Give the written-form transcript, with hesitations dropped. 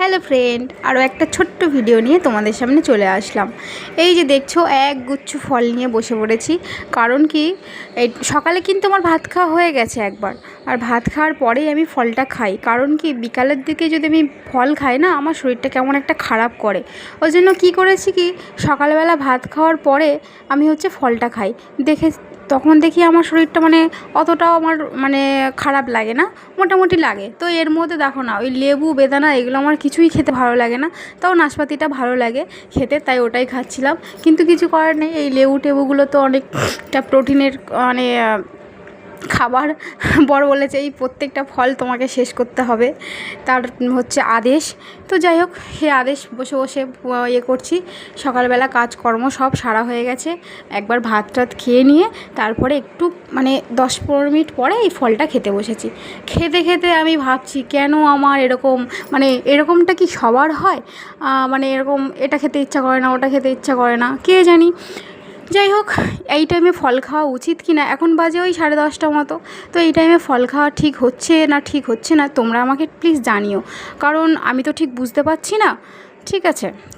Hello friend, আরও একটা ছোট্ট ভিডিও নিয়ে তোমাদের সামনে চলে আসলাম। এই যে দেখছো, এক গুচ্ছ ফল নিয়ে বসে পড়েছি। কারণ কি, এই সকালে কিন্তু আমার ভাত খাওয়া হয়ে গেছে একবার, আর ভাত খাওয়ার পরেই আমি ফলটা খাই। কারণ কি, বিকালের দিকে যদি আমি ফল খাই না, আমার শরীরটা কেমন একটা খারাপ করে। ওই জন্য কী করেছি কি, সকালবেলা ভাত খাওয়ার পরে আমি ফলটা খাই। তখন দেখি আমার শরীরটা অতটাও আমার খারাপ লাগে না, মোটামুটি লাগে। তো এর মধ্যে দেখো না, ওই লেবু বেদানা এগুলো আমার কিছুই খেতে ভালো লাগে না, তাও নাশপাতিটা ভালো লাগে খেতে, তাই ওটাই খাচ্ছিলাম। কিন্তু কিছু করার নেই, এই লেবু টেবুগুলো তো অনেকটা প্রোটিনের খাবার। বড় বলেছে এই প্রত্যেকটা ফল তোমাকে শেষ করতে হবে, তার আদেশ। তো যাই হোক, সে আদেশ বসে বসে করছি। সকালবেলা কাজকর্ম সব সারা হয়ে গেছে, একবার ভাত টাত খেয়ে নিয়ে তারপরে একটু 10-15 মিনিট পরে এই ফলটা খেতে বসেছি। খেতে খেতে আমি ভাবছি, কেন আমার এরকম, এরকমটা কি সবার হয়? এরকম এটা খেতে ইচ্ছা করে না, ওটা খেতে ইচ্ছা করে না, কে জানি। যাই হোক, এই টাইমে ফল খাওয়া উচিত কি না, এখন বাজে ওই 10:30 মতো। তো এই টাইমে ফল খাওয়া ঠিক হচ্ছে না তোমরা আমাকে প্লিজ জানিও, কারণ আমি তো ঠিক বুঝতে পারছি না। ঠিক আছে, তো